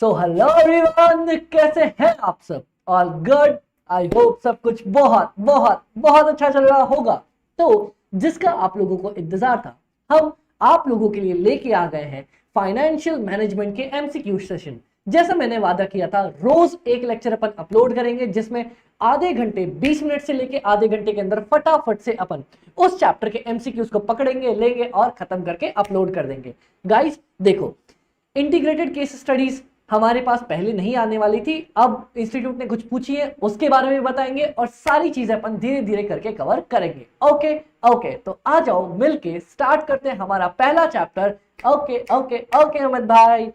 So hello everyone, कैसे हैं आप सब? All good. आई होप सब कुछ बहुत बहुत बहुत अच्छा चल रहा होगा। तो जिसका आप लोगों को इंतजार था, हम आप लोगों के लिए लेके आ गए हैं फाइनेंशियल मैनेजमेंट के एमसीक्यू सेशन। जैसा मैंने वादा किया था, रोज एक लेक्चर अपन अपलोड करेंगे जिसमें आधे घंटे 20 मिनट से लेके आधे घंटे के अंदर फटाफट से अपन उस चैप्टर के एमसीक्यूज को पकड़ेंगे, लेंगे और खत्म करके अपलोड कर देंगे। गाइस देखो, इंटीग्रेटेड केस स्टडीज हमारे पास पहले नहीं आने वाली थी, अब इंस्टीट्यूट ने कुछ पूछी है उसके बारे में बताएंगे और सारी चीजें अपन धीरे धीरे करके कवर करेंगे। ओके ओके, तो आ जाओ मिलके स्टार्ट करते हैं हमारा पहला chapter. Okay okay okay Amit भाई।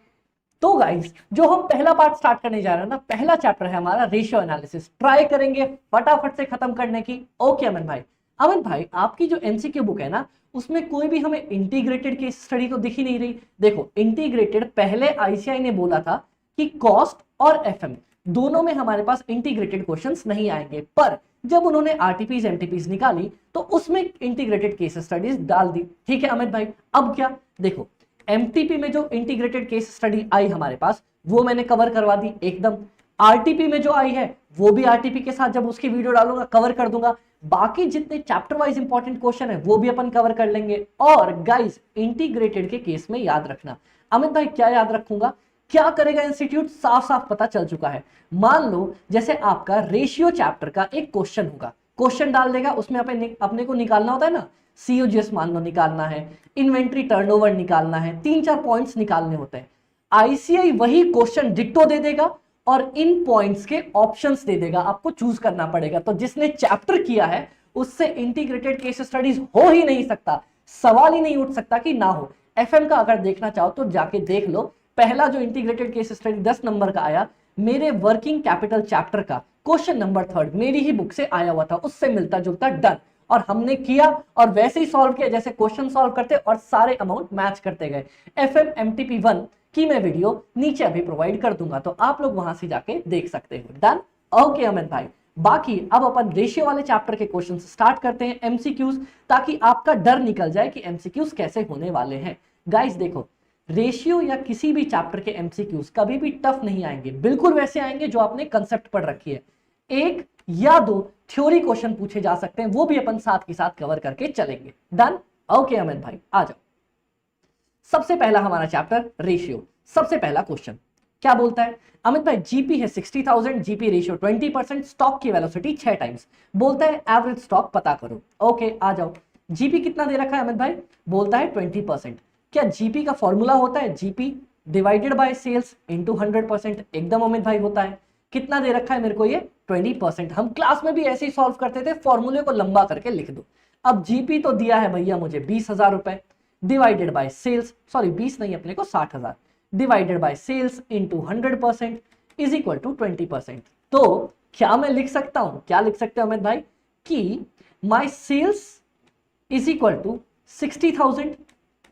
तो गाइस, जो हम पहला पार्ट स्टार्ट करने जा रहे हैं ना, पहला चैप्टर है हमारा रेशियो एनालिसिस। ट्राई करेंगे फटाफट से खत्म करने की। ओके अमित भाई। अमित भाई, आपकी जो एमसीक्यू बुक है ना, उसमें कोई भी हमें इंटीग्रेटेड केस स्टडी तो दिख ही नहीं रही। देखो, इंटीग्रेटेड पहले आईसीआई ने बोला था कि कॉस्ट और एफएम दोनों में हमारे पास इंटीग्रेटेड क्वेश्चंस नहीं आएंगे, पर जब उन्होंने आरटीपीज एमटीपीज निकाली तो उसमें इंटीग्रेटेड केस स्टडीज डाल दी। ठीक है अमित भाई, अब क्या? देखो, एमटीपी में जो इंटीग्रेटेड केस स्टडी आई हमारे पास, वो मैंने कवर करवा दी एकदम। आरटीपी में जो आई है वो भी आरटीपी के साथ जब उसकी वीडियो डालूंगा कवर कर दूंगा। बाकी जितने चैप्टर वाइज इंपॉर्टेंट क्वेश्चन है वो भी अपन कवर कर लेंगे। और गाइस, इंटीग्रेटेड के केस में याद रखना। अमित भाई क्या याद रखूंगा? क्या करेगा इंस्टीट्यूट, साफ साफ पता चल चुका है। मान लो जैसे आपका रेशियो चैप्टर का एक क्वेश्चन होगा, क्वेश्चन डाल देगा, उसमें अपने को निकालना होता है ना, सीओजीएस मान लो निकालना है, इन्वेंट्री टर्नओवर निकालना है, 3-4 पॉइंट्स निकालने होते हैं। आईसीआई वही क्वेश्चन डिक्टो दे देगा और इन पॉइंट्स के ऑप्शंस दे देगा, आपको चूज करना पड़ेगा। तो जिसने चैप्टर किया है उससे इंटीग्रेटेड केस स्टडीज हो ही नहीं सकता, सवाल ही नहीं उठ सकता कि ना हो। एफएम का अगर देखना चाहो तो जाके देख लो, पहला जो इंटीग्रेटेड केस स्टडी 10 नंबर का आया, मेरे वर्किंग कैपिटल चैप्टर का क्वेश्चन नंबर 3 मेरी ही बुक से आया हुआ था, उससे मिलता जुलता डन। और हमने किया और वैसे ही सॉल्व किया जैसे क्वेश्चन सॉल्व करते और सारे अमाउंट मैच करते गए। एफएम एमटीपी 1 की मैं वीडियो नीचे अभी प्रोवाइड कर दूंगा, तो आप लोग वहां से जाके देख सकते हो। डन। ओके अमित भाई, बाकी अब अपन रेशियो वाले चैप्टर के क्वेश्चन स्टार्ट करते हैं, एमसीक्यूज, ताकि आपका डर निकल जाए कि एमसीक्यूज कैसे होने वाले हैं। गाइस देखो, रेशियो या किसी भी चैप्टर के एमसीक्यूज कभी भी टफ नहीं आएंगे, बिल्कुल वैसे आएंगे जो आपने कंसेप्ट पढ़ रखी है। एक या दो थ्योरी क्वेश्चन पूछे जा सकते हैं, वो भी अपन साथ के साथ कवर करके चलेंगे। डन। ओके अमित भाई, आ जाओ। सबसे पहला हमारा चैप्टर रेशियो। सबसे पहला क्वेश्चन क्या बोलता है अमित भाई? जीपी है 60,000, जीपी रेशियो 20%, स्टॉक की वेलोसिटी 6 टाइम्स। बोलता है एवरेज स्टॉक पता करो। ओके आ जाओ। जीपी कितना दे रखा है अमित भाई? बोलता है 20%। क्या जीपी का फॉर्मूला होता है GP divided by sales into 100%? एकदम अमित भाई होता है। कितना दे रखा है मेरे को? ये 20%। हम क्लास में भी ऐसे ही सॉल्व करते थे, फॉर्मूले को लंबा करके लिख दो। अब जीपी तो दिया है भैया मुझे 20,000 रुपए, डिवाइडेड बाय सेल्स, सॉरी 20 नहीं, अपने को 60,000, divided by sales into 100% is equal to 20%। तो क्या मैं लिख सकता हूं, क्या लिख सकते हो अमित भाई, कि my sales is equal to 60,000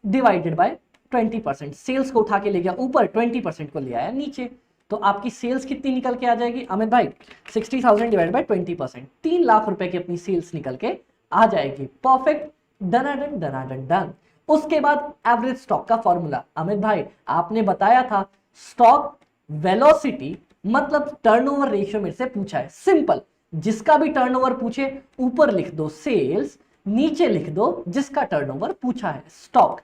divided by 20%। Sales को उठा के ले गया ऊपर, 20% को ले आया नीचे, तो आपकी सेल्स कितनी निकल के आ जाएगी अमित भाई? 60,000 डिवाइडेड बाय 20%, 3 लाख रुपए की अपनी सेल्स निकल के आ जाएगी। परफेक्ट, डनाडन डनाडन डन। उसके बाद एवरेज स्टॉक का फॉर्मूला। अमित भाई आपने बताया था स्टॉक वेलोसिटी मतलब टर्नओवर रेशियो मेरे से पूछा है। सिंपल, जिसका भी टर्नओवर पूछे ऊपर लिख दो सेल्स, नीचे लिख दो जिसका टर्नओवर पूछा है स्टॉक।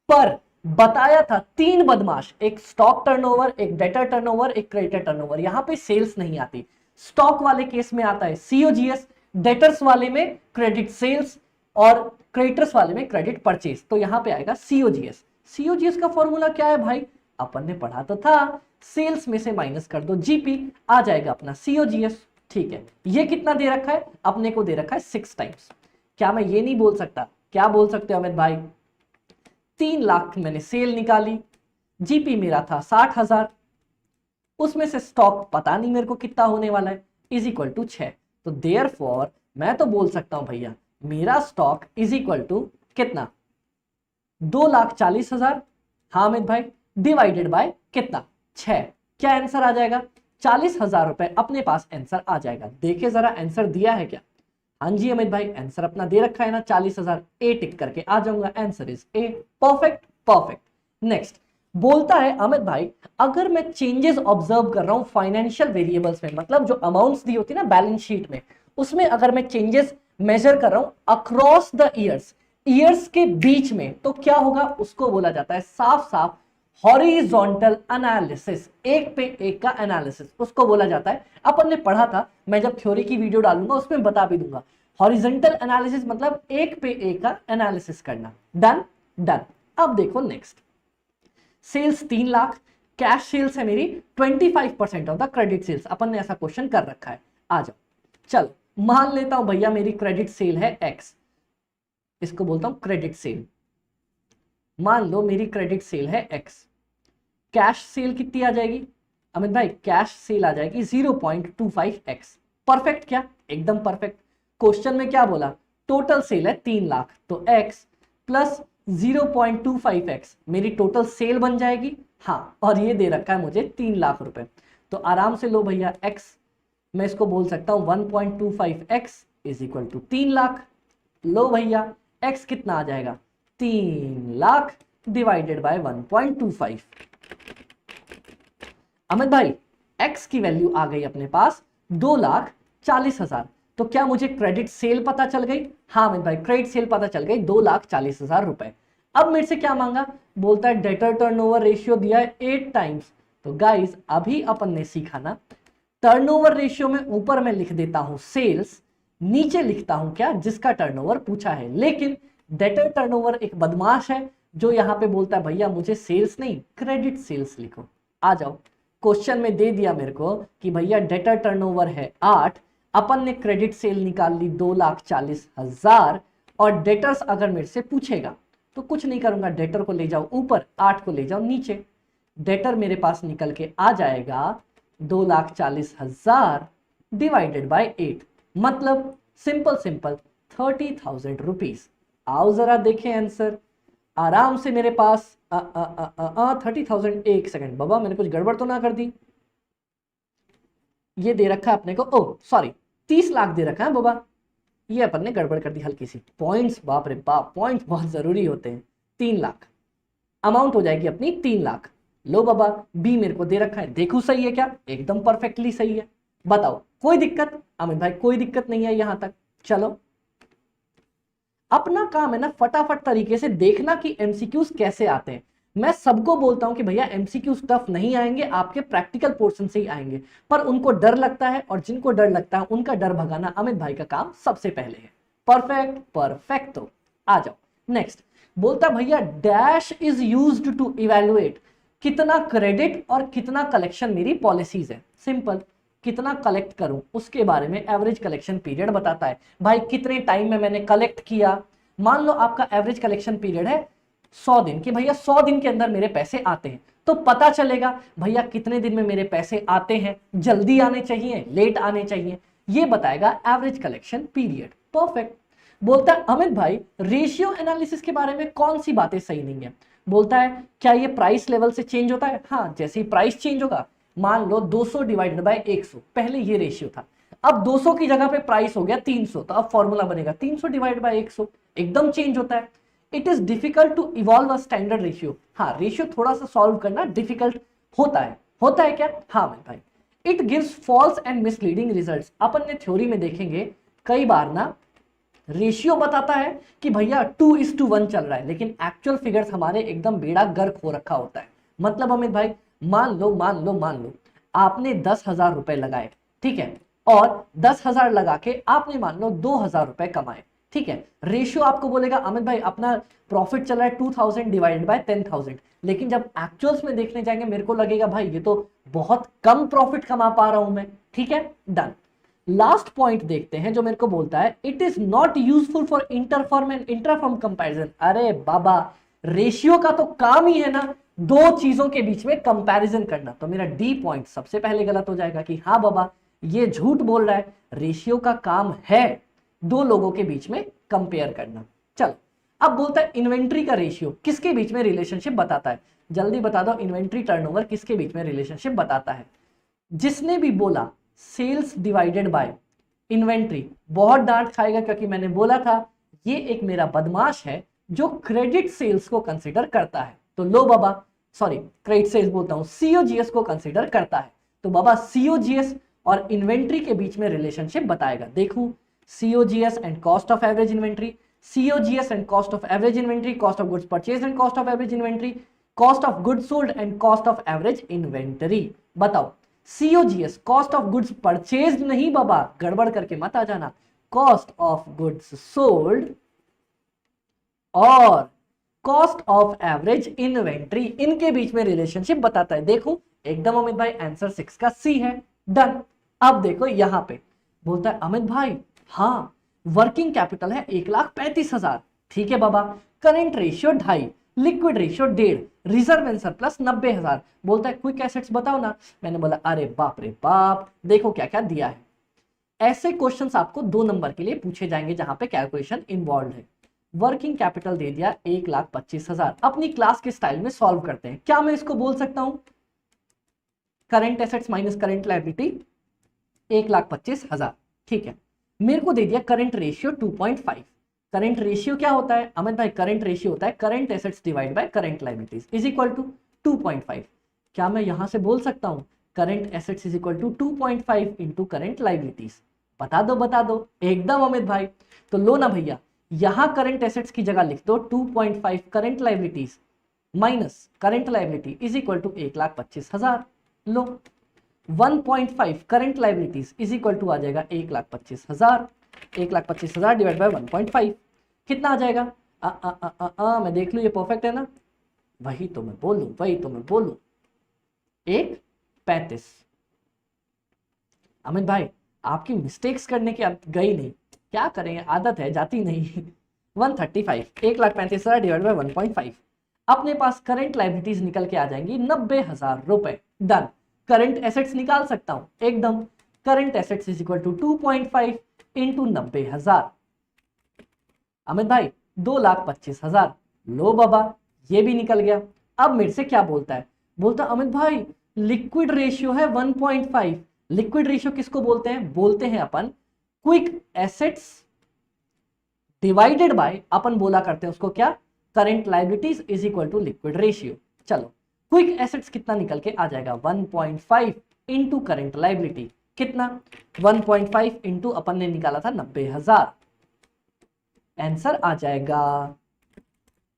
पर बताया था 3 बदमाश, एक स्टॉक टर्नओवर, एक डेटर टर्नओवर, एक क्रेडिटर टर्नओवर। यहां पे सेल्स नहीं आती। स्टॉक वाले केस में आता है सीओजीएस, डेटर्स वाले में क्रेडिट सेल्स और क्रेडिटर्स वाले में क्रेडिट परचेज। तो यहां पे आएगा सीओजीएस। सीओजीएस का फॉर्मूला क्या है भाई? अपन ने पढ़ा तो था, सेल्स में से माइनस कर दो जीपी, आ जाएगा अपना सीओजीएस। ठीक है, ये कितना दे रखा है? अपने को दे रखा है 6 टाइम्स। क्या मैं ये नहीं बोल सकता? क्या बोल सकते हो अमित भाई? 3 लाख मैंने सेल निकाली, जीपी मेरा था 60,000, उसमें से स्टॉक पता नहीं मेरे को कितना होने वाला है, इज इक्वल टू 6। तो देयरफॉर मैं तो बोल सकता हूं भैया मेरा स्टॉक इज इक्वल टू कितना? 2,40,000। हाँ अमित भाई, डिवाइडेड बाय कितना? 6। क्या आंसर आ जाएगा? 40,000 रुपए अपने पास आंसर आ जाएगा। देखे जरा आंसर दिया है क्या? हाँ जी अमित भाई, आंसर अपना दे रखा है ना 40,000। ए टिक करके आ जाऊंगा, answer is a. Perfect perfect. Next बोलता है अमित भाई अगर मैं चेंजेस ऑब्जर्व कर रहा हूं फाइनेंशियल वेरिएबल्स में, मतलब जो अमाउंट्स दी होती है ना बैलेंस शीट में, उसमें अगर मैं चेंजेस मेजर कर रहा हूं अक्रॉस द ईयर्स के बीच में, तो क्या होगा, उसको बोला जाता है साफ साफ हॉरिजॉन्टल एनालिसिस, एक पे एक का एनालिसिस उसको बोला जाता है। अपन ने पढ़ा था, मैं जब थ्योरी की वीडियो डालूंगा उसमें बता भी दूंगा। हॉरिजॉन्टल एनालिसिस मतलब एक पे एक का एनालिसिस करना। Done done. अब देखो next, sales 3 lakh, cash sales है मेरी 25% ऑफ द क्रेडिट सेल्स। अपन ने ऐसा क्वेश्चन कर रखा है। आ जाओ, चलो मान लेता हूं भैया मेरी क्रेडिट सेल है एक्स, इसको बोलता हूं क्रेडिट सेल। मान लो मेरी क्रेडिट सेल है एक्स, कैश सेल कितनी आ जाएगी अमित भाई, कैश सेल आ जाएगी 0.25x। परफेक्ट क्या, एकदम परफेक्ट। क्वेश्चन में क्या बोला, टोटल सेल है 3 लाख, तो x प्लस 0.25x मेरी टोटल सेल बन जाएगी। हाँ, और ये दे रखा है मुझे 3 लाख रुपए, तो आराम से लो भैया x, मैं इसको बोल सकता हूं 1.25x is equal to 3 lakh. लो भैया x कितना आ जाएगा, 3 लाख डिवाइडेड बाय 1.25। अमित भाई x की वैल्यू आ गई अपने पास 2,40,000, तो क्या मुझे क्रेडिट सेल पता चल गई। हाँ अमित भाई क्रेडिट सेल पता चल गई 2,40,000 रुपए। अब मेरे से क्या मांगा, बोलता है डेटर टर्नओवर रेशियो दिया है 8 टाइम्स। तो गाइस अभी अपन ने सीखा ना, टर्नओवर रेशियो में ऊपर मैं लिख देता हूं सेल्स, नीचे लिखता हूं क्या, जिसका टर्नओवर पूछा है। लेकिन डेटर टर्नओवर एक बदमाश है जो यहां पे बोलता है भैया मुझे सेल्स नहीं क्रेडिट सेल्स लिखो। आ जाओ, क्वेश्चन में दे दिया मेरे को कि भैया डेटर टर्नओवर है 8, अपन ने क्रेडिट सेल निकाल ली 2,40,000, और डेटर्स अगर मेरे से पूछेगा तो कुछ नहीं करूंगा, डेटर को ले जाओ ऊपर, 8 को ले जाओ नीचे, डेटर मेरे पास निकल के आ जाएगा 2,40,000 डिवाइडेड बाय 8, मतलब सिंपल सिंपल 30,000 रुपीज। आओ जरा देखें आंसर, आराम से मेरे पास 30,000। एक सेकंड बाबा, मैंने कुछ गड़बड़ तो ना कर दी, ये दे रखा है अपने को, ओ सॉरी 30 लाख दे रखा है बाबा, ये अपन ने गड़बड़ कर दी हल्की सी। पॉइंट्स, बाप रे बाप, पॉइंट्स बहुत जरूरी होते हैं। 3 लाख अमाउंट हो जाएगी अपनी 3 लाख। लो बाबा बी मेरे को दे रखा है, देखो सही है क्या, एकदम परफेक्टली सही है। बताओ कोई दिक्कत अमित भाई, कोई दिक्कत नहीं है यहां तक। चलो अपना काम है ना फटाफट तरीके से देखना कि एमसीक्यूज कैसे आते हैं। मैं सबको बोलता हूं कि भैया एमसीक्यूज टफ नहीं आएंगे, आपके प्रैक्टिकल पोर्शन से ही आएंगे, पर उनको डर लगता है, और जिनको डर लगता है उनका डर भगाना अमित भाई का काम सबसे पहले है। Perfect perfect. तो आ जाओ नेक्स्ट, बोलता भैया dash is used to evaluate कितना क्रेडिट और कितना कलेक्शन मेरी पॉलिसीज है। सिंपल, कितना कलेक्ट करूं उसके बारे में एवरेज कलेक्शन पीरियड बताता है। भाई कितने टाइम में मैंने कलेक्ट किया, मान लो आपका एवरेज कलेक्शन पीरियड है 100 दिन, कि भैया 100 दिन के अंदर मेरे पैसे आते हैं, तो पता चलेगा भैया कितने दिन में मेरे पैसे आते हैं, जल्दी आने चाहिए लेट आने चाहिए, ये बताएगा एवरेज कलेक्शन पीरियड। परफेक्ट। बोलता है अमित भाई रेशियो एनालिसिस के बारे में कौन सी बातें सही नहीं है। बोलता है क्या ये प्राइस लेवल से चेंज होता है। हाँ, जैसे ही प्राइस चेंज होगा, मान लो 200 डिवाइडेड बाय 100, पहले ये रेशियो था, अब 200 की जगह पे प्राइस हो गया 300, तो अब फॉर्मूला बनेगा 300 डिवाइड बाय 100, एकदम चेंज होता है। It is difficult to evolve a standard ratio. हाँ, रेशियो थोड़ा सा सॉल्व करना डिफिकल्ट होता है क्या। हाँ भाई, it gives false and misleading results. अपन ने थ्योरी में देखेंगे कई बार ना, रेशियो बताता है कि भैया 2:1 चल रहा है, लेकिन एक्चुअल फिगर्स हमारे एकदम बेड़ा गर्क हो रखा होता है। मतलब अमित भाई मान लो आपने 10,000 रुपए लगाए, ठीक है, और 10,000 लगा के आपने मान लो 2,000 रुपए कमाए, ठीक है। रेशियो आपको बोलेगा अमित भाई अपना प्रॉफिट चल रहा है 2,000 डिवाइडेड बाय 10,000, लेकिन जब एक्चुअल्स में देखने जाएंगे मेरे को लगेगा भाई ये तो बहुत कम प्रॉफिट कमा पा रहा हूं मैं, ठीक है। डन। लास्ट पॉइंट देखते हैं जो मेरे को बोलता है it is not useful for inter-firm and इंट्राफर्म comparison. अरे बाबा, रेशियो का तो काम ही है ना दो चीजों के बीच में कंपैरिजन करना, तो मेरा डी पॉइंट सबसे पहले गलत हो जाएगा कि हाँ बाबा ये झूठ बोल रहा है, रेशियो का काम है दो लोगों के बीच में कंपेयर करना। चलो अब बोलता है इन्वेंट्री का रेशियो किसके बीच में रिलेशनशिप बताता है। जल्दी बता दो, इन्वेंट्री टर्नओवर किसके बीच में रिलेशनशिप बताता है। जिसने भी बोला सेल्स डिवाइडेड बाय इन्वेंट्री बहुत डांट खाएगा, क्योंकि मैंने बोला था ये एक मेरा बदमाश है जो क्रेडिट सेल्स को कंसिडर करता है। तो लो बाबा सॉरी क्रेडिट सेल्स बोलता हूं, सीओजीएस को कंसीडर करता है। तो बाबा सीओजीएस और इन्वेंट्री के बीच में रिलेशनशिप बताएगा। देखो COGS and cost of average inventory, COGS and cost of average inventory, cost of goods purchase and cost of average inventory, cost of goods sold and cost of average inventory. बताओ COGS cost of goods purchase नहीं बाबा, गड़बड़ करके मत आ जाना, cost of goods sold और cost of average inventory, इनके बीच में रिलेशनशिप बताता है। देखो एकदम अमित भाई आंसर 6 का सी है, डन। अब देखो यहां पे बोलता है अमित भाई हाँ वर्किंग कैपिटल है 1,35,000, ठीक है बाबा, current ratio 2.5, liquid ratio 1.5, reserve and surplus 90,000। बोलता है क्विक एसेट्स बताओ ना। मैंने बोला अरे बाप रे बाप, देखो क्या क्या दिया है। ऐसे क्वेश्चंस आपको 2 नंबर के लिए पूछे जाएंगे जहां पे कैलकुलेशन इन्वॉल्व है। वर्किंग कैपिटल दे दिया 1,25,000, अपनी क्लास के स्टाइल में सॉल्व करते हैं। क्या मैं इसको बोल सकता हूं current assets minus current liability 1,25,000, ठीक है। मेरे को दे दिया करंट रेशियो 2.5। करंट रेशियो क्या होता है अमित भाई? करंट रेशियो होता है current assets divide by current liabilities is equal to 2.5। क्या मैं यहां से बोल सकता हूं current assets is equal to 2.5 into current liabilities? बता दो एकदम अमित भाई। तो लो ना भैया, यहां करंट एसेट्स की जगह लिख दो 2.5 current liabilities minus current liability is equal to 1,25,000। लो 1.5 current liabilities is equal to आ जाएगा 1,25,000। 1,25,000 डिवाइड बाय 1.5 कितना आ जाएगा? मैं देख लूं ये परफेक्ट है ना? वही तो मैं बोलूं 1,35। अमित भाई आपकी मिस्टेक्स करने की आदत गई नहीं, क्या करें आदत है जाती नहीं। 135 1,35,000 डिवाइड बाय 1.5, अपने पास करंट लायबिलिटीज निकल के आ जाएंगी 90,000 रुपए। डन। करंट एसेट्स निकाल सकता हूं एकदम, current assets is equal to 2.5 into 90,000। Amit भाई 2,25,000। लो बाबा ये भी निकल गया। अब मेरे से क्या बोलता है? बोलता अमित भाई लिक्विड रेशियो है 1.5। लिक्विड रेशियो किसको बोलते हैं? बोलते हैं अपन क्विक एसेट्स डिवाइडेड बाय, अपन बोला करते हैं उसको क्या, current liabilities is equal to liquid ratio. चलो क्विक एसेट्स कितना निकल के आ जाएगा? 1.5 इंटू करंट लायबिलिटी कितना? 1.5 इंटू अपन ने निकाला था 90,000। आंसर आ जाएगा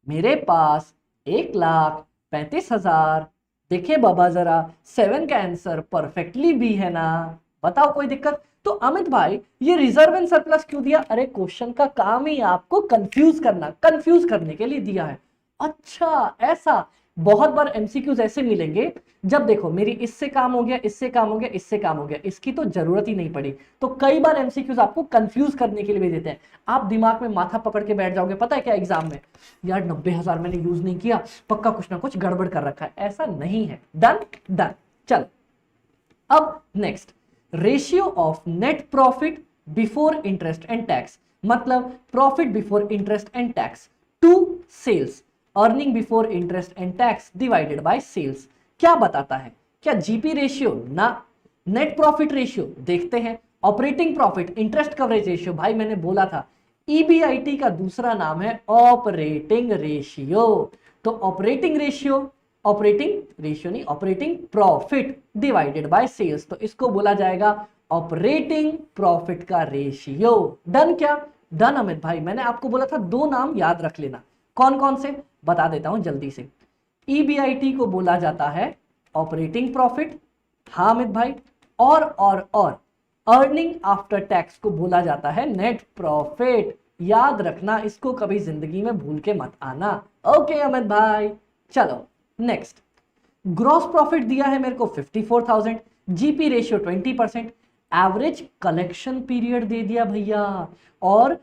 मेरे पास 1,35,000। देखिए बाबा जरा 7 का आंसर परफेक्टली भी है ना? बताओ कोई दिक्कत? तो अमित भाई ये रिजर्व एंड सरप्लस क्यों दिया? अरे क्वेश्चन का काम ही आपको कंफ्यूज करना, कंफ्यूज करने के लिए दिया है। अच्छा ऐसा बहुत बार एमसीक्यूज ऐसे मिलेंगे जब देखो मेरी इससे काम हो गया, इससे काम हो गया, इससे काम हो गया, इसकी तो जरूरत ही नहीं पड़ी। तो कई बार एमसीक्यूज आपको कंफ्यूज करने के लिए भी देते हैं। आप दिमाग में माथा पकड़ के बैठ जाओगे, पता है क्या एग्जाम में, यार 90,000 मैंने यूज नहीं किया, पक्का कुछ ना कुछ गड़बड़ कर रखा है। ऐसा नहीं है। Done done. चल अब next, ratio of net profit before interest and tax, मतलब profit before interest and tax to sales, earning before interest and tax divided by sales, क्या बताता है? क्या जीपी रेशियो ना नेट प्रॉफिट रेशियो? देखते हैं। Operating profit interest coverage ratio, भाई मैंने बोला था ईबीआईटी का दूसरा नाम है ऑपरेटिंग रेशियो। तो ऑपरेटिंग रेशियो, ऑपरेटिंग रेशियो नहीं, operating profit divided by sales, तो इसको बोला जाएगा ऑपरेटिंग प्रॉफिट का रेशियो। डन क्या? डन अमित भाई। मैंने आपको बोला था 2 नाम याद रख लेना, कौन कौन से बता देता हूं जल्दी से। ईबीआईटी को बोला जाता है ऑपरेटिंग प्रॉफिट, हाँ अमित भाई, और अर्निंग आफ्टर टैक्स को बोला जाता है नेट प्रॉफिट। याद रखना, इसको कभी जिंदगी में भूल के मत आना। ओके अमित भाई। चलो नेक्स्ट, ग्रॉस प्रॉफिट दिया है मेरे को 54,000, GP ratio 20%, average collection period दे दिया भैया, और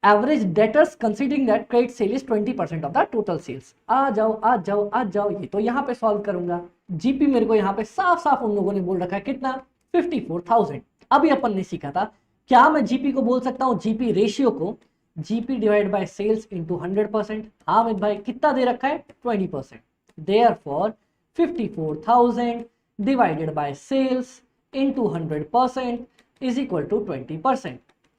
average debtors considering that credit sale is 20% of the total sales. आ जाओ, ये तो यहां पे सॉल्व करूंगा। जीपी मेरे को यहां पे साफ साफ उन लोगों ने बोल रखा है कितना? 54,000। अभी अपन ने सीखा था, क्या मैं जीपी को बोल सकता हूं, जीपी रेशियो को GP divide by sales into 100%? हाँ अमित भाई, कितना दे रखा है? 20%। Therefore 54,000 divided by sales into 100% is equal to 20%।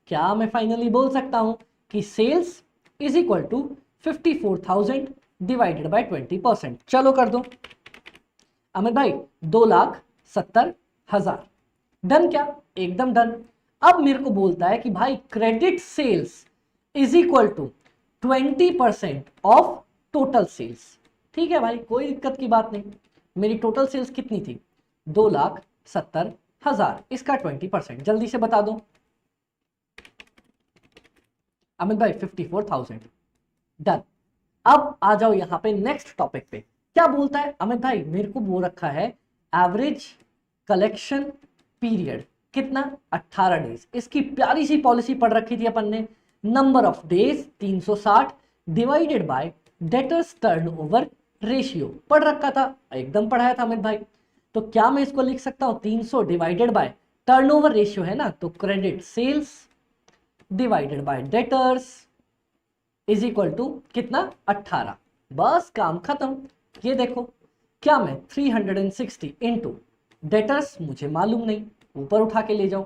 क्या मैं फाइनली बोल सकता हूं कि sales is equal to 54,000 divided by 20%। चलो कर दो अमित भाई, 2,70,000। डन क्या? एकदम डन। अब मेरे को बोलता है कि भाई credit sales is equal to 20% of total sales. ठीक है भाई, कोई दिक्कत की बात नहीं। मेरी टोटल सेल्स कितनी थी? 2,70,000, इसका 20%। जल्दी से बता दो अमित भाई, 54,000। डन। अब आ जाओ यहां पे नेक्स्ट टॉपिक पे। क्या बोलता है अमित भाई? मेरे को बोल रखा है एवरेज कलेक्शन पीरियड कितना? 18 डेज। इसकी प्यारी सी पॉलिसी पढ़ रखी थी अपन ने, number of days 360 divided by debtors turnover ratio. पढ़ रखा था, एकदम पढ़ाया था अमित भाई। तो क्या मैं इसको लिख सकता हूं 300 डिवाइडेड बाय टर्नओवर रेशियो है ना, तो credit sales divided by debtors is equal to कितना? 18। बस काम खत्म। ये देखो, क्या मैं 360 इंटू डेटर्स, मुझे मालूम नहीं, ऊपर उठा के ले जाओ,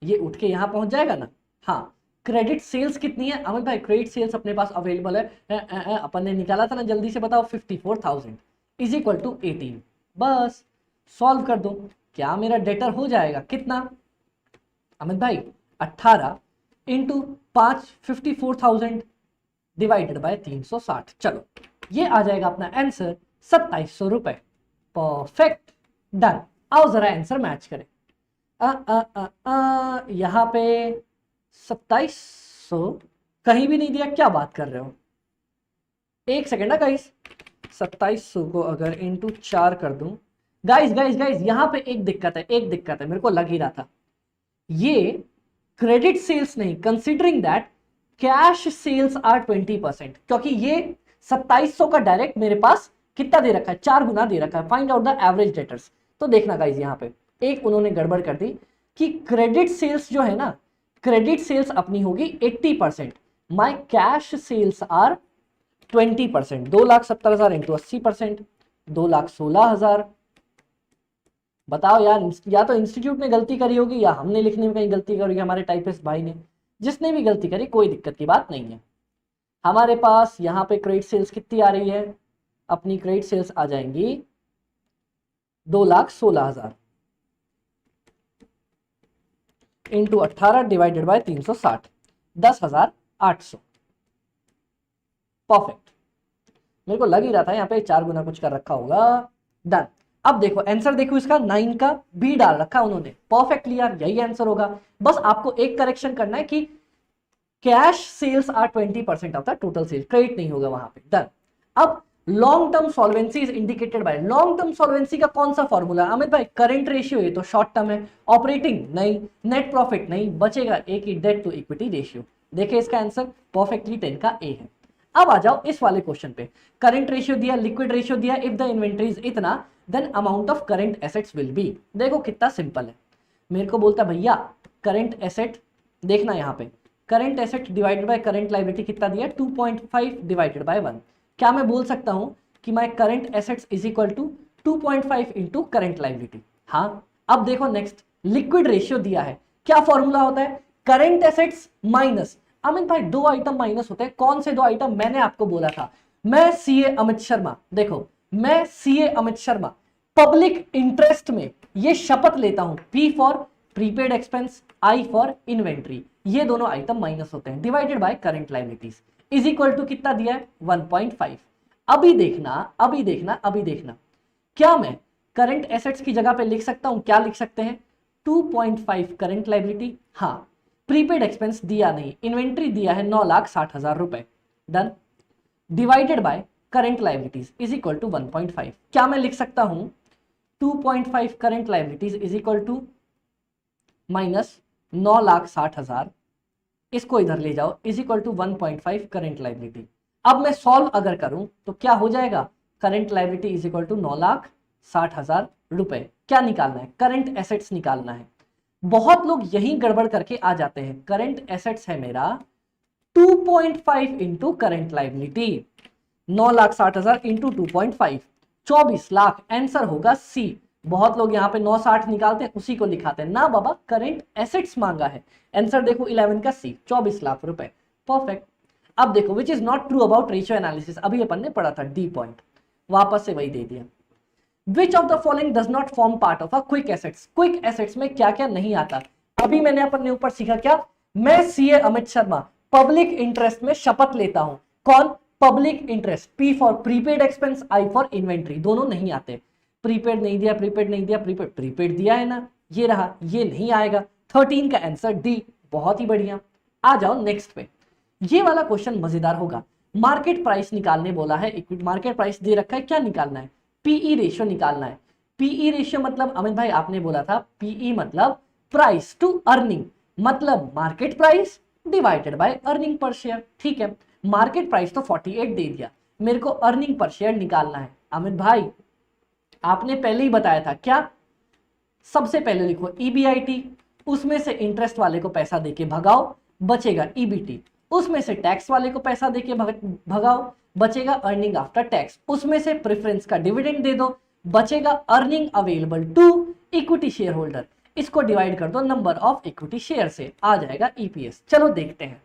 ये उठ के यहां पहुंच जाएगा ना। हाँ, क्रेडिट सेल्स कितनी है अमित भाई? क्रेडिट सेल्स अपने पास अवेलेबल है, अपन ने निकाला था ना, जल्दी से बताओ। 54,000 इज इक्वल टू 18। बस सॉल्व कर दो, क्या मेरा डेटर हो जाएगा कितना अमित भाई? 18 इंटू 5, 54,000 डिवाइडेड बाय 360। चलो, ये आ जाएगा अपना आंसर 2700 रुपए। Perfect, done. आओ जरा आंसर मैच करें। यहां पे 2700 कहीं भी नहीं दिया, क्या बात कर रहे हो? एक सेकेंड ना गाइस, 2700 को अगर इंटू 4 कर दूं, गाइस गाइस गाइस यहां पे एक दिक्कत है, एक दिक्कत है, मेरे को लग ही रहा था। ये क्रेडिट सेल्स नहीं, considering that cash sales are 20%, क्योंकि ये 2700 का डायरेक्ट मेरे पास कितना दे रखा है? 4 गुना दे रखा है। Find out the average debtors. तो देखना गाइस, यहाँ पे एक उन्होंने गड़बड़ कर दी कि क्रेडिट सेल्स जो है ना, क्रेडिट सेल्स अपनी होगी 80%, my cash sales are 20%। 2,70,000 into 80%, 2,16,000। बताओ यार, या तो इंस्टीट्यूट ने गलती करी होगी या हमने लिखने में कहीं गलती करी होगी, हमारे टाइपिस्ट भाई ने। जिसने भी गलती करी, कोई दिक्कत की बात नहीं है। हमारे पास यहाँ पे क्रेडिट सेल्स कितनी आ रही है? अपनी क्रेडिट सेल्स आ जाएंगी 2,16,000 इंटू 18 डिवाइडेड बाय 360, 10,800। परफेक्ट। मेरे को लग ही रहा था यहाँ पे 4 गुना कुछ कर रखा होगा। डन। अब देखो आंसर, देखो इसका 9 का बी डाल रखा उन्होंने। परफेक्टली यार, यही आंसर होगा। बस आपको एक करेक्शन करना है कि cash sales are 20% of the total sales, credit नहीं होगा वहां पे। डन। अब long term solvency is indicated by, long term solvency का कौन सा फॉर्मूला है अमित भाई? करंट रेशियो, ये तो शॉर्ट टर्म है। ऑपरेटिंग नहीं, नेट प्रॉफिट नहीं, बचेगा एक ही, डेट टू इक्विटी रेशियो। देखिए इसका आंसर परफेक्टली 10 का ए है। अब आ जाओ इस वाले क्वेश्चन पे। करंट रेशियो दिया, लिक्विड रेशियो दिया, इफ द इन्वेंट्री इज इतना then amount of current assets will be. देखो कितना सिंपल है। मेरे को बोलता है भैया करंट एसेट, देखना यहाँ पे current asset divided by current liability कितना दिया? 2.5 डिवाइडेड बाय 1। क्या मैं बोल सकता हूं कि my current assets is equal to 2.5 into current liability? हाँ। अब देखो नेक्स्ट, लिक्विड रेशियो दिया है, क्या फॉर्मूला होता है? करंट एसेट्स माइनस, अमित भाई 2 आइटम माइनस होते हैं, कौन से 2 आइटम? मैंने आपको बोला था, मैं सीए अमित शर्मा, देखो मैं CA Amit Sharma public interest में ये शपथ लेता हूं, P for prepaid expense, I for inventory, ये दोनों आइटम माइनस होते हैं, divided by current liabilities is equal to कितना दिया है? 1.5। अभी देखना, अभी देखना, अभी देखना, क्या मैं करंट एसेट्स की जगह पे लिख सकता हूं? क्या लिख सकते हैं? 2.5 करंट लायबिलिटी, हाँ, प्रीपेड एक्सपेंस दिया नहीं, इन्वेंट्री दिया है 9,60,000 रुपए, done, divided by current liabilities is equal to 1.5। क्या मैं लिख सकता हूं 2.5 current liabilities is equal to minus 9,60,000, इसको इधर ले जाओ, is equal to 1.5 current liability. अब मैं सॉल्व अगर करूं तो क्या हो जाएगा? Current liability is equal to 9,60,000 रुपए। क्या निकालना है? करंट एसेट्स निकालना है। बहुत लोग यही गड़बड़ करके आ जाते हैं। करंट एसेट्स है मेरा 2.5 into current liability, 9,60,000 into 2.5, 24 lakh. Answer होगा सी। बहुत लोग यहाँ पे 960 निकालते हैं, उसी को लिखाते हैं ना बाबा, करंट एसेट्स मांगा है। आंसर देखो 11 का सी, 24 लाख रुपए। परफेक्ट। अब देखो which is not true about ratio analysis, अभी अपन ने पढ़ा था डी पॉइंट, वापस से वही दे दिया। विच of the following does not form part of a quick assets, quick assets में क्या क्या नहीं आता। अभी मैंने अपन ने ऊपर सीखा क्या, मैं CA Amit Sharma public interest में शपथ लेता हूं। कौन, public interest, P for prepaid expense, I for inventory, दोनों नहीं आते। प्रीपेड नहीं दिया, प्रीपेड नहीं दिया, प्रीपेड प्रीपेड दिया है ना, ये रहा, ये नहीं आएगा। 13 का आंसर डी, बहुत ही बढ़िया। आ जाओ नेक्स्ट पे, ये वाला क्वेश्चन मजेदार होगा। मार्केट प्राइस निकालने बोला है, इक्विटी मार्केट प्राइस दे रखा है, क्या निकालना है, पीई रेशियो निकालना है। पीई रेशियो मतलब अमित भाई आपने बोला था पीई मतलब प्राइस टू अर्निंग, मतलब market price divided by earning per share. ठीक है, मार्केट प्राइस तो 48 दे दिया, मेरे को अर्निंग पर शेयर निकालना है। अमित भाई आपने पहले ही बताया था क्या, सबसे पहले लिखो ईबीआईटी, उसमें से इंटरेस्ट वाले को पैसा देके भगाओ, बचेगा ईबीटी, उसमें से टैक्स वाले को पैसा देके भगाओ, बचेगा अर्निंग आफ्टर टैक्स, उसमें से प्रेफरेंस का डिविडेंड दे दो, बचेगा earning available to equity share holder, इसको डिवाइड कर दो नंबर ऑफ इक्विटी शेयर से, आ जाएगा ईपीएस। चलो देखते हैं,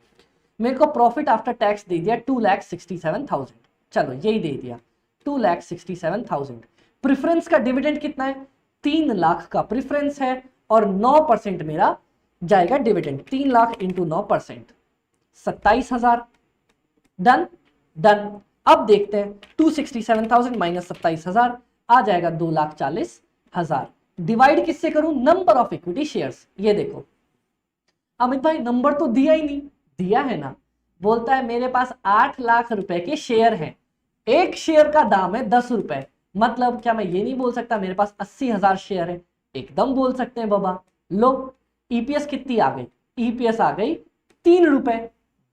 मेरे को प्रॉफिट आफ्टर टैक्स दे दिया 2,67,000, चलो यही दे दिया 2,67,000। प्रेफरेंस का डिविडेंड कितना है, 3 लाख का प्रेफरेंस है और 9% मेरा जाएगा dividend, 3 lakh into 9%, 27,000। Done done. अब देखते हैं 267,000 माइनस 27,000 आ जाएगा 2,40,000। डिवाइड किससे करूं, नंबर ऑफ इक्विटी शेयर्स। ये देखो अमित भाई नंबर तो दिया ही नहीं, दिया है ना, बोलता है मेरे पास 8 लाख रुपए के शेयर हैं, एक शेयर का दाम है 10 रुपए, मतलब क्या मैं ये नहीं बोल सकता मेरे पास 80,000 शेयर है, एकदम बोल सकते हैं बाबा। लो ईपीएस कितनी आ गई, ईपीएस आ गई 3 रुपए,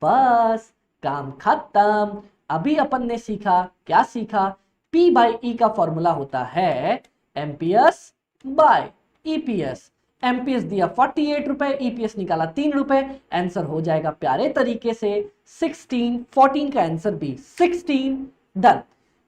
बस काम खत्म। अभी अपन ने सीखा, क्या सीखा, P बाई ई का फॉर्मूला होता है एमपीएस बाय ईपीएस। एमपीएस दिया 48 रुपए, ईपीएस निकाला 3 रुपए, आंसर हो जाएगा प्यारे तरीके से 16, 14 का आंसर भी 16। डन।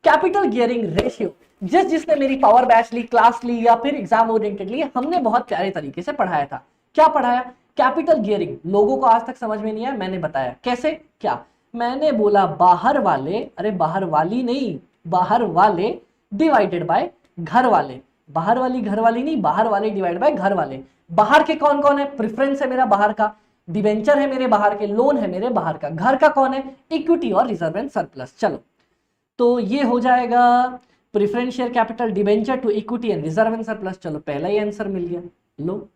कैपिटल गियरिंग रेशियो, जिसने मेरी पावर बैच ली, क्लास ली या फिर एग्जाम ओरिएंटेड ली, हमने बहुत प्यारे तरीके से पढ़ाया था। क्या पढ़ाया, कैपिटल गियरिंग। लोगों को आज तक समझ में नहीं आया, मैंने बताया कैसे। क्या मैंने बोला, बाहर वाले, अरे बाहर वाली नहीं, बाहर वाले डिवाइडेड बाय घर वाले, बाहर वाली घर वाली नहीं, बाहर वाले डिवाइड बाय घर वाले। बाहर के कौन कौन है, प्रेफरेंस है मेरा बाहर का, डिबेंचर है मेरे बाहर के, लोन है मेरे बाहर का, घर का कौन है, इक्विटी और रिजर्व एंड सरप्लस। चलो तो ये हो जाएगा preference share capital debenture to equity and reserve and surplus. चलो पहला ही आंसर मिल गया। लो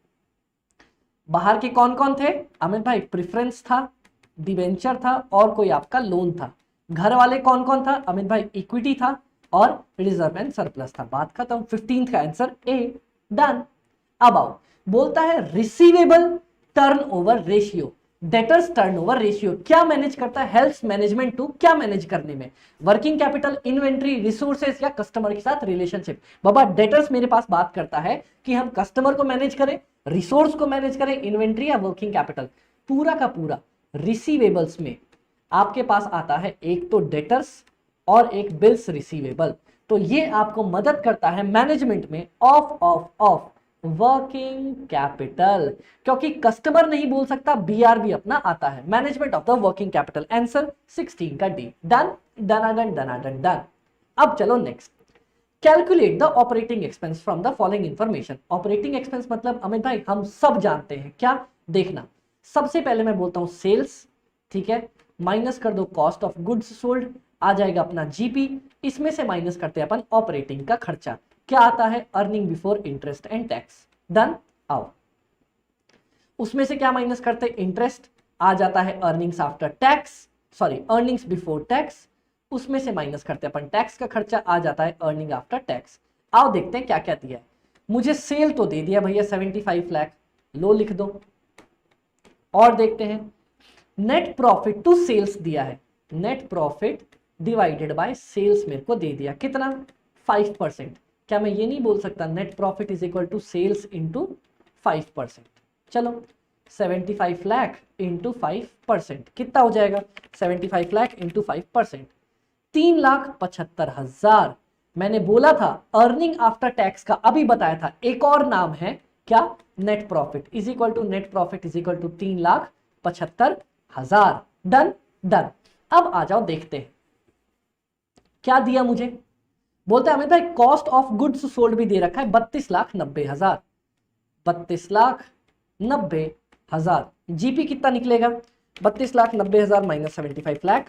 बाहर के कौन कौन थे अमित भाई, प्रेफरेंस था, डिबेंचर था और कोई आपका लोन था। घर वाले कौन कौन था अमित भाई, इक्विटी था और रिजर्व एंड सरप्लस था। बात खत्म। 15 का आंसर ए। डन। अब आओ, बोलता है receivable turnover ratio, debtors turnover ratio क्या मैनेज करता है, हेल्प्स मैनेजमेंट टू क्या मैनेज करने में, वर्किंग कैपिटल, इन्वेंट्री, रिसोर्सेज या कस्टमर के साथ रिलेशनशिप। बाबा डेटर्स मेरे पास बात करता है कि हम कस्टमर को मैनेज करें, रिसोर्स को मैनेज करें, इन्वेंट्री या वर्किंग कैपिटल। पूरा का पूरा रिसीवेबल्स में आपके पास आता है एक तो डेटर्स और एक बिल्स रिसीवेबल, तो ये आपको मदद करता है मैनेजमेंट में ऑफ वर्किंग कैपिटल, क्योंकि कस्टमर नहीं बोल सकता, बीआरबी अपना आता है, management of the working capital. Answer 16 का D. Done done done done done done. अब चलो next, calculate the operating expense from the following information. Operating expense मतलब अमित भाई हम सब जानते हैं, क्या देखना, सबसे पहले मैं बोलता हूं सेल्स, ठीक है, माइनस कर दो कॉस्ट ऑफ गुड्स सोल्ड, आ जाएगा अपना जीपी, इसमें से माइनस करते हैं अपन ऑपरेटिंग का खर्चा, क्या आता है, earning before interest and tax. Done. आओ उसमें से क्या माइनस करते हैं, इंटरेस्ट, आ जाता है earnings after tax, sorry earnings before tax, उसमें से माइनस करते हैं अपन टैक्स का खर्चा, आ जाता है अर्निंग आफ्टर टैक्स। आओ देखते हैं क्या क्या दिया है। मुझे सेल तो दे दिया भैया 75 लाख, लो लिख दो। और देखते हैं नेट प्रॉफिट टू सेल्स दिया है, net profit divided by sales मेरे को दे दिया, कितना, 5%। क्या मैं ये नहीं बोल सकता net profit is equal to sales into 5%। चलो 75 लाख इंटू 5% कितना हो जाएगा, 75 लाख इंटू 5%, 3,75,000। मैंने बोला था अर्निंग आफ्टर टैक्स का अभी बताया था, एक और नाम है क्या, net profit is equal to net profit is equal to 3,75,000। Done done. अब आ जाओ देखते हैं क्या दिया मुझे। बोलते हैं अमित भाई कॉस्ट ऑफ गुड्स सोल्ड भी दे रखा है 32,90,000, 32,90,000। जीपी कितना निकलेगा 32,90,000 माइनस 75,00,000,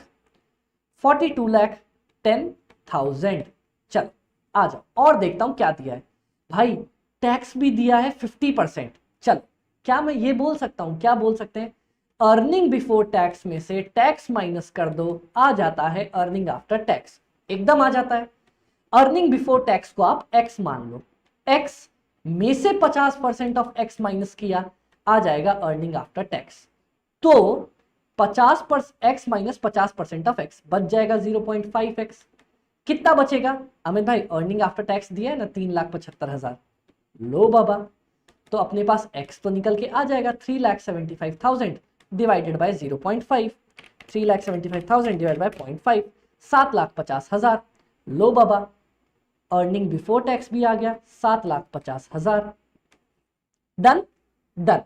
42,10,000। चल आ जाओ और देखता हूं क्या दिया है भाई। टैक्स भी दिया है 50%। चल क्या मैं ये बोल सकता हूं, क्या बोल सकते हैं, अर्निंग बिफोर टैक्स में से टैक्स माइनस कर दो, आ जाता है अर्निंग आफ्टर टैक्स, एकदम आ जाता है। अर्निंग बिफोर टैक्स को आप एक्स मान लो, एक्स में से 50% ऑफ एक्स माइनस किया, आ जाएगा अर्निंग आफ्टर टैक्स। तो 50% एक्स माइनस 50% ऑफ एक्स बच जाएगा 0.5x। कितना बचेगा अमित भाई, अर्निंग आफ्टर टैक्स दिया है ना 3,75,000, लो बाबा, तो अपने पास x तो निकल के आ जाएगा 3,75,000 divided by 0.5, 3,75,000 divided by 0.5, 7,50,000। Low Baba, earning before tax भी आ गया 7,50,000। Done done.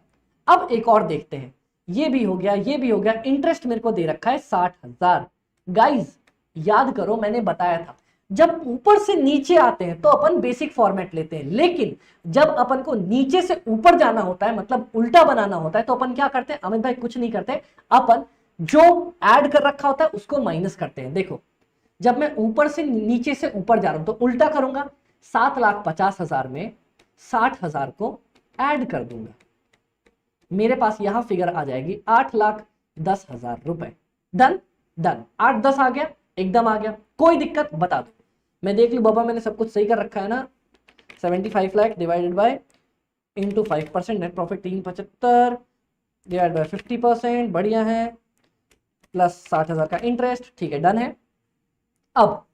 अब एक और देखते हैं, ये भी हो गया, ये भी हो गया। इंटरेस्ट मेरे को दे रखा है 60,000। गाइज याद करो मैंने बताया था जब ऊपर से नीचे आते हैं तो अपन बेसिक फॉर्मेट लेते हैं, लेकिन जब अपन को नीचे से ऊपर जाना होता है मतलब उल्टा बनाना होता है तो अपन क्या करते हैं अमित भाई, कुछ नहीं करते, अपन जो ऐड कर रखा होता है उसको माइनस करते हैं। देखो जब मैं ऊपर से नीचे से ऊपर जा रहा हूं तो उल्टा करूंगा, 7,50,000 में 60,000 को ऐड कर दूंगा, मेरे पास यहां फिगर आ जाएगी 8,10,000 रुपए। डन डन, 8-10 आ गया, एकदम आ गया, कोई दिक्कत बता दो, मैं देख लू बाबा मैंने सब कुछ सही कर रखा है ना। 75 lakh divided by into 5%, net profit 375 divide by 50%, बढ़िया है, प्लस 60,000 का इंटरेस्ट, ठीक है डन है। अब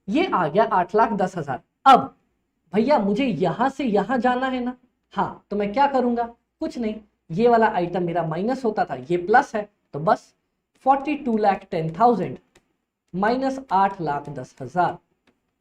ये आ गया 8,10,000। अब भैया मुझे यहां से यहां जाना है ना, हाँ तो मैं क्या करूंगा, कुछ नहीं, ये वाला आइटम मेरा माइनस होता था, ये प्लस है, तो बस 42,10,000 माइनस 8,10,000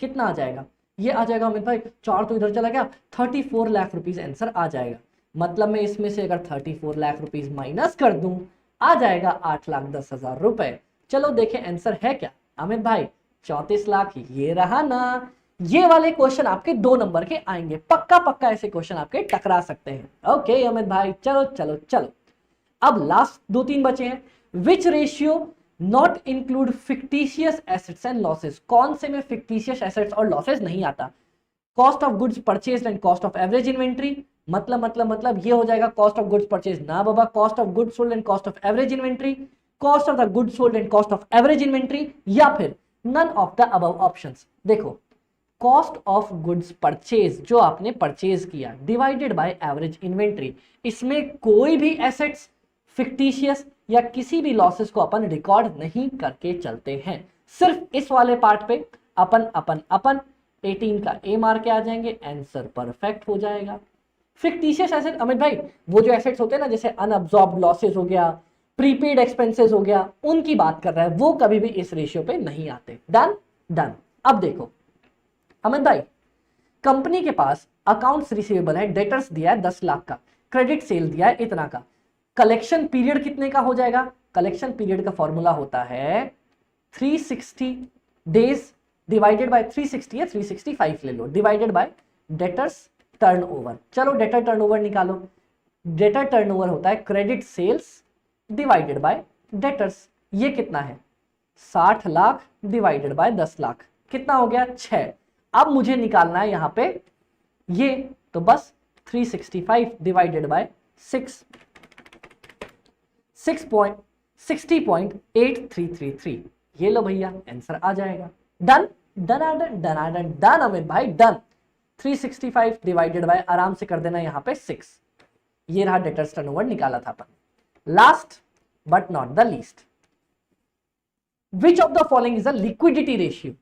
कितना आ जाएगा, ये आ जाएगा अमित भाई 4 तो इधर चला गया, 34 लाख रुपीज आंसर आ जाएगा। मतलब मैं इसमें से अगर 34 लाख रुपीज माइनस कर दूं आ जाएगा 8,10,000 रुपए। चलो देखें आंसर है क्या अमित भाई, 34 लाख ये रहा ना। ये वाले क्वेश्चन आपके 2 नंबर के आएंगे, पक्का पक्का ऐसे क्वेश्चन आपके टकरा सकते हैं। ओके अमित भाई चलो चलो चलो, अब लास्ट 2-3 बचे हैं। Which ratio not include fictitious assets and losses, कौन से में फिक्टिशियस एसेट्स और लॉसेस नहीं आता। Cost of goods purchase and cost of average inventory, मतलब ये हो जाएगा कॉस्ट ऑफ गुड्स परचेज ना बाबा, cost of goods sold and cost of average inventory, cost of the goods sold and cost of average inventory, या फिर none of the above options. देखो cost of goods purchase जो आपने purchase किया divided by average inventory, इसमें कोई भी assets fictitious या किसी भी लॉसेस को अपन रिकॉर्ड नहीं करके चलते हैं। सिर्फ इस वाले पार्ट पे अपन अपन अपन 18 का ए मार के आ जाएंगे, आंसर परफेक्ट हो जाएगा। फिक्टिशियस एसेट अमित भाई वो जो एसेट्स होते हैं ना, जैसे अनअब्सॉर्ब्ड लॉसेस हो गया, प्रीपेड एक्सपेंसेस हो गया, उनकी बात कर रहा है, वो कभी भी इस रेशियो पे नहीं आते। Done done. अब देखो अमित भाई कंपनी के पास अकाउंट्स रिसीवेबल है, डेटर्स दिया है 10 लाख का, क्रेडिट सेल दिया है इतना का, कलेक्शन पीरियड कितने का हो जाएगा, कलेक्शन पीरियड का फॉर्मूला होता है 360 डेज डिवाइडेड बाय 360 है, 365 ले लो, डिवाइडेड बाय डेटर्स टर्नओवर। चलो डेटर टर्नओवर निकालो, डेटर टर्नओवर होता है credit sales divided by debtors, ये कितना है 60 लाख डिवाइडेड बाय 10 लाख, कितना हो गया 6। अब मुझे निकालना है यहां पे ये, तो बस 365 डिवाइडेड बाय 6, 60.8333, ये लो भैया आंसर आ जाएगा। Done done done done done Amit भाई डन। 365 डिवाइडेड बाय आराम से कर देना यहां पे 6, ये रहा डेटर्स टर्नओवर निकाला था अपन। Last but not the least, which of the following is a liquidity ratio,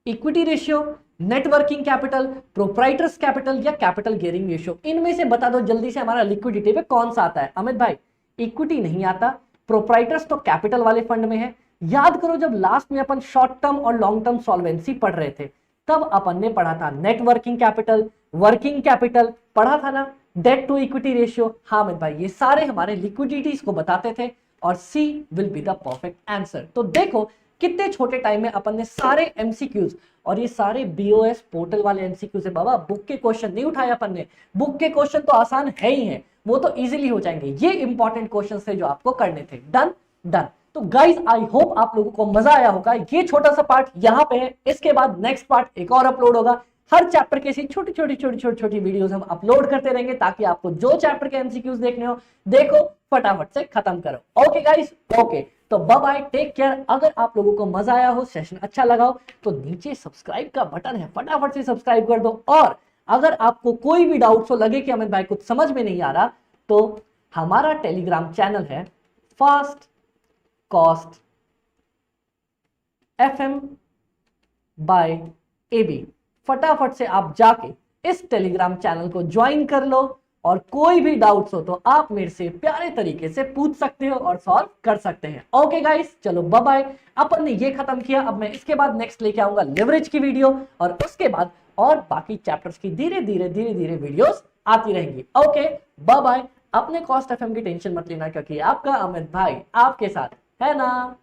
equity ratio, net working capital, proprietors capital या कैपिटल गियरिंग रेशियो, इनमें से बता दो जल्दी से हमारा लिक्विडिटी पे कौन सा आता है। अमित भाई इक्विटी नहीं आता, प्रोप्राइटर्स तो कैपिटल वाले फंड में है। याद करो जब लास्ट में अपन शॉर्ट टर्म और लॉन्ग टर्म सॉल्वेंसी पढ़ रहे थे तब अपन ने पढ़ा था net working capital, working capital पढ़ा था ना, डेट टू इक्विटी रेशियो। हाँ अमित भाई ये सारे हमारे लिक्विडिटीज को बताते थे, और C will be the perfect answer. तो देखो कितने छोटे टाइम में अपन ने सारे एमसीक्यूज, और ये सारे बीओएस पोर्टल वाले एमसीक्यूज है बाबा, बुक के क्वेश्चन नहीं उठाए अपन ने। बुक के क्वेश्चन तो आसान है ही है, वो तो इजीली हो जाएंगे। ये इंपॉर्टेंट क्वेश्चन थे जो आपको करने थे। Done done. तो गाइज आई होप आप लोगों को मजा आया होगा। ये छोटा सा पार्ट यहाँ पे है, इसके बाद नेक्स्ट पार्ट एक और अपलोड होगा। हर चैप्टर के ऐसी छोटी छोटी वीडियोस हम अपलोड करते रहेंगे, ताकि आपको जो चैप्टर के एमसीक्यूज देखने हो देखो, फटाफट से खत्म करो। Okay guys, okay. तो बाय बाय, टेक केयर। अगर आप लोगों को मजा आया हो, सेशन अच्छा लगा हो, तो नीचे सब्सक्राइब का बटन है, फटाफट से सब्सक्राइब कर दो। और अगर आपको कोई भी डाउट हो, लगे कि अमित भाई कुछ समझ में नहीं आ रहा, तो हमारा टेलीग्राम चैनल है fast cost FM by AB। फटाफट से आप जाके इस टेलीग्राम चैनल को ज्वाइन कर लो, और कोई भी डाउट्स हो तो आप मेरे से प्यारे तरीके से पूछ सकते हो और सॉल्व कर सकते हैं। ओके गाइस, चलो बाय बाय। अपन ने ये खत्म किया, अब मैं इसके बाद नेक्स्ट लेके आऊंगा लिवरेज की वीडियो, और उसके बाद और बाकी चैप्टर्स की धीरे धीरे वीडियोस आती रहेंगी। Okay bye bye. अपने कॉस्ट FM की टेंशन मत लेना, क्योंकि आपका अमित भाई आपके साथ है ना।